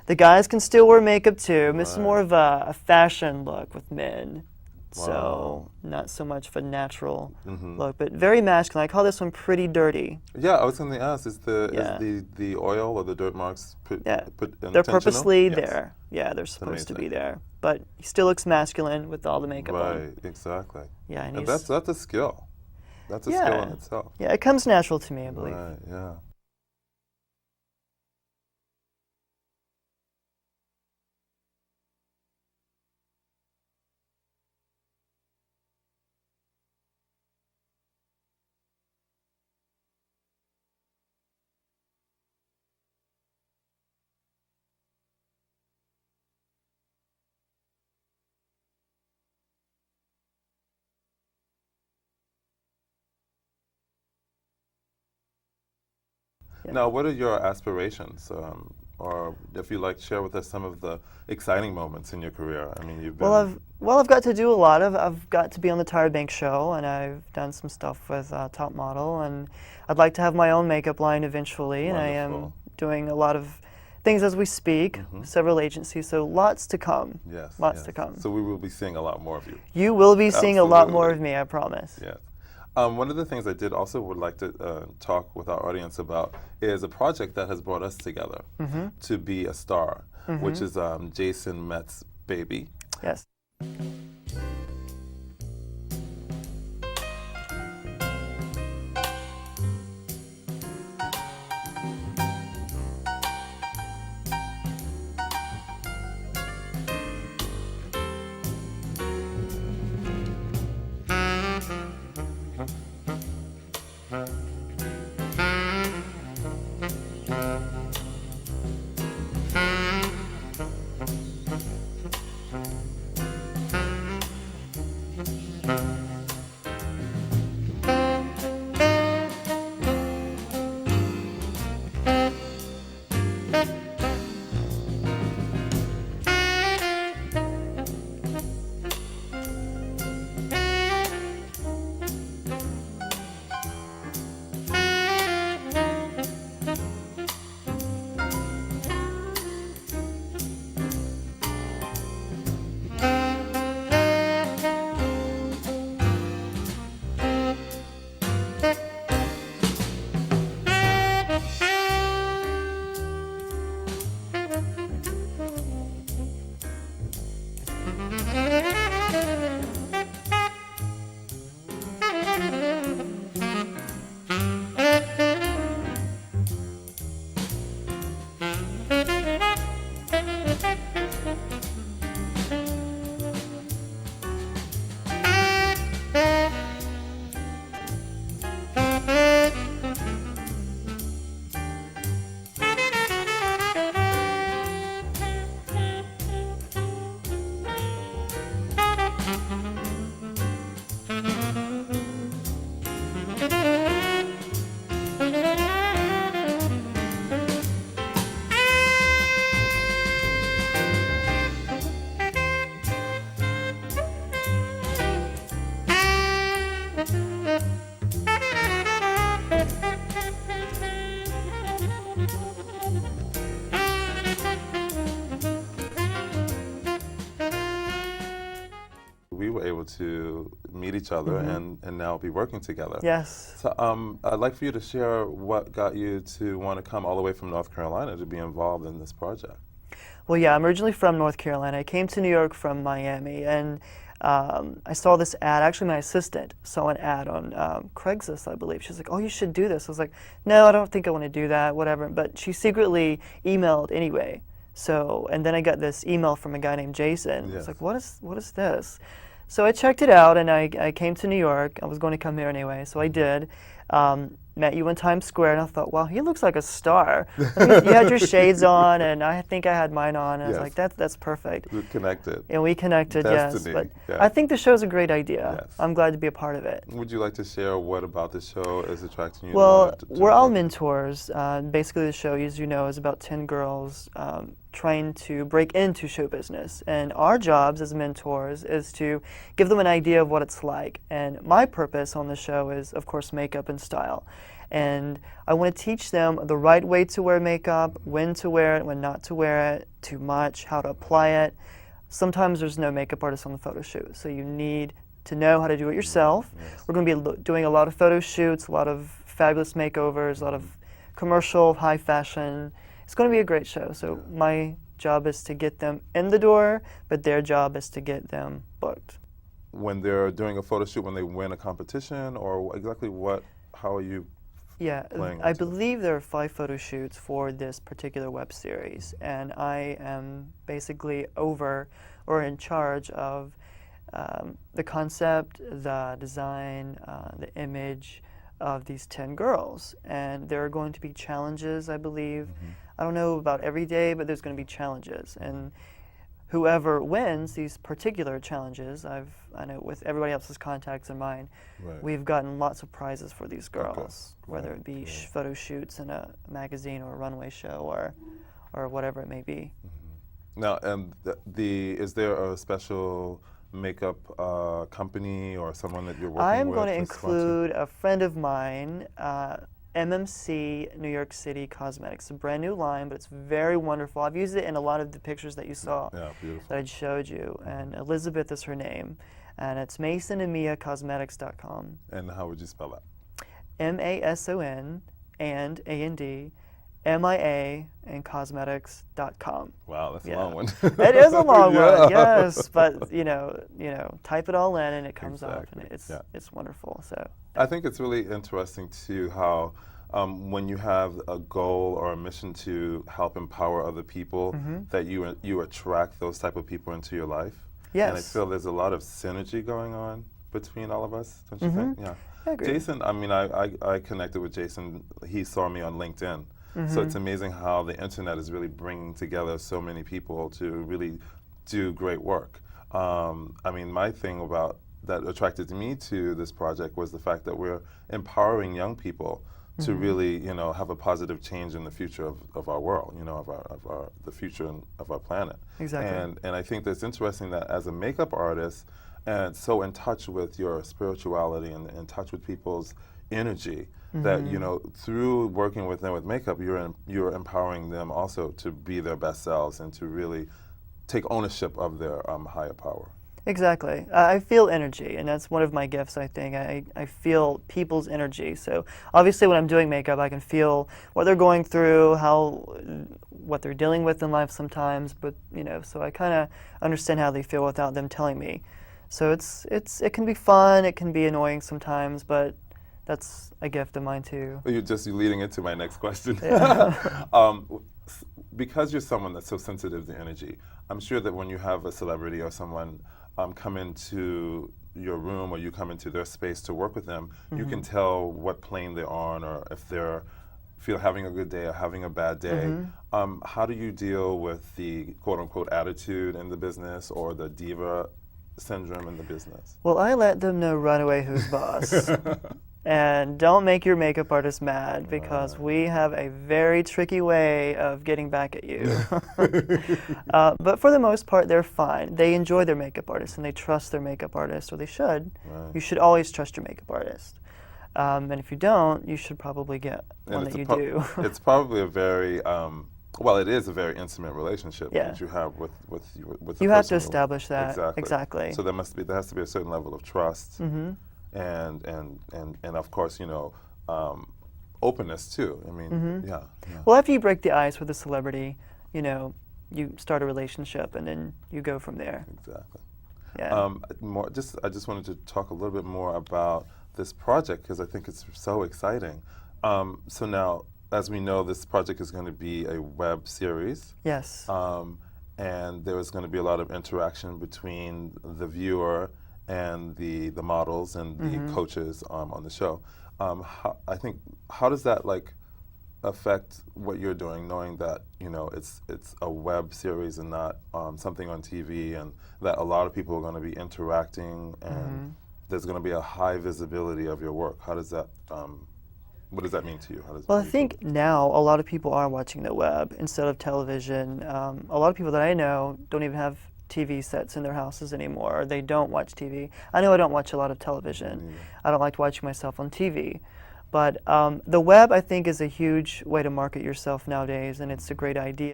The guys can still wear makeup too. This is Right. more of a fashion look with men. So Wow. not so much of a natural Mhm. look, but very masculine. I call this one pretty dirty. Yeah, I was going to ask, is Yeah. the oil or the dirt marks Yeah. put They're intentional? purposely Yes. there. Yeah, they're supposed to be amazing. there. But he still looks masculine with all the makeup on. Right, exactly. Yeah, and And he's that's a skill. That's a skill in yeah. itself. Yeah, it comes natural to me, I believe. Right, yeah. Yeah. Now, what are your aspirations? Or if you like, share with us some of the exciting moments in your career. I mean, you've been... I've got to do a lot of. I've got to be on the Tyra Banks show, and I've done some stuff with Top Model, and I'd like to have my own makeup line eventually. And I am Wonderful. doing a lot of things as we speak, several agencies. So lots to come. Yes. Lots yes. to come. So we will be seeing a lot more of you. You will be seeing a lot more Absolutely. of me, I promise. Yes. One of the things I did also would like to talk with our audience about is a project that has brought us together to be a star, which is Jason Met's baby. Yes. We were able to meet each other and now be working together. Yes. So I'd like for you to share what got you to want to come all the way from North Carolina to be involved in this project. Well, yeah, I'm originally from North Carolina. I came to New York from Miami, and I saw this ad. Actually, my assistant saw an ad on Craigslist, I believe. She's like, "Oh, you should do this." I was like, "No, I don't think I want to do that, whatever." But she secretly emailed anyway. So, and then I got this email from a guy named Jason. I Yes. was like, what is this? So I checked it out, and I came to New York. I was going to come here anyway, so I did. Met you in Times Square, and I thought, wow, he looks like a star. I mean, you had your shades on, and I think I had mine on, and I was Yes. like, that's perfect. We connected. And we connected, Destiny, yes. But yeah. I think the show's a great idea. Yes. I'm glad to be a part of it. Would you like to share what about the show is attracting you? Well, to we're all work? mentors. Basically, the show, as you know, is about 10 girls trying to break into show business. And our jobs as mentors is to give them an idea of what it's like. And my purpose on the show is, of course, makeup and style. And I want to teach them the right way to wear makeup, when to wear it, when not to wear it, too much, how to apply it. Sometimes there's no makeup artist on the photo shoot, so you need to know how to do it yourself. Yes. We're going to be doing a lot of photo shoots, a lot of fabulous makeovers, a lot of commercial, high fashion. It's going to be a great show. So my job is to get them in the door, but their job is to get them booked. When they're doing a photo shoot, when they win a competition, or exactly how are you playing? I believe there are 5 photo shoots for this particular web series, and I am basically in charge of the concept, the design, the image of these 10 girls. And there are going to be challenges, I believe. I don't know about every day, but there's going to be challenges. And whoever wins these particular challenges, I know with everybody else's contacts in mind, we've gotten lots of prizes for these girls, whether it be photo shoots in a magazine or a runway show or whatever it may be. Now, is there a special makeup company or someone that you're working with? I am going to include a friend of mine, MMC New York City Cosmetics. It's a brand new line, but it's very wonderful. I've used it in a lot of the pictures that you saw that I showed you. And Elizabeth is her name. And it's masonandmiacosmetics.com. And how would you spell that? MASON and A&D MIA and cosmetics.com. Wow, that's a long one. It is a long one, yes, but you know, type it all in and it comes up, and it's wonderful. So I think it's really interesting too how when you have a goal or a mission to help empower other people, that you attract those type of people into your life. Yes. And I feel there's a lot of synergy going on between all of us, don't you think? Yeah. I agree. Jason, I mean, I connected with Jason. He saw me on LinkedIn. So it's amazing how the internet is really bringing together so many people to really do great work. I mean, my thing that attracted me to this project was the fact that we're empowering young people to really, have a positive change in the future of our world, of the future of our planet. Exactly. And I think that's interesting that as a makeup artist, and so in touch with your spirituality and in touch with people's energy, that through working with them with makeup, you're empowering them also to be their best selves and to really take ownership of their higher power. Exactly. I feel energy, and that's one of my gifts, I think. I feel people's energy. So obviously when I'm doing makeup, I can feel what they're going through, what they're dealing with in life sometimes, but so I kind of understand how they feel without them telling me. So it can be fun, it can be annoying sometimes, but that's a gift of mine too. You're leading into my next question. Because you're someone that's so sensitive to energy, I'm sure that when you have a celebrity or someone come into your room or you come into their space to work with them, you can tell what plane they're on or if they're having a good day or having a bad day. How do you deal with the quote-unquote attitude in the business or the diva syndrome in the business? Well, I let them know right away who's boss. And don't make your makeup artist mad, because we have a very tricky way of getting back at you. But for the most part, they're fine. They enjoy their makeup artist and they trust their makeup artist, or they should. Right. You should always trust your makeup artist. And if you don't, you should probably get one that you do. It's probably a very it is a very intimate relationship that you have with the you have to person establish that. Exactly. So there has to be a certain level of trust, and of course openness too. I mean, Well, after you break the ice with a celebrity, you start a relationship and then you go from there. Exactly. Yeah. I just wanted to talk a little bit more about this project because I think it's so exciting. So now, as we know, this project is going to be a web series. Yes. And there is going to be a lot of interaction between the viewer and the models and the coaches on the show. How does that affect what you're doing, knowing that it's a web series and not something on TV, and that a lot of people are going to be interacting and there's going to be a high visibility of your work? How does that? What does that mean to you? Well, I think now a lot of people are watching the web instead of television. A lot of people that I know don't even have TV sets in their houses anymore, or they don't watch TV. I know I don't watch a lot of television. I don't like watching myself on TV. But the web, I think, is a huge way to market yourself nowadays, and it's a great idea.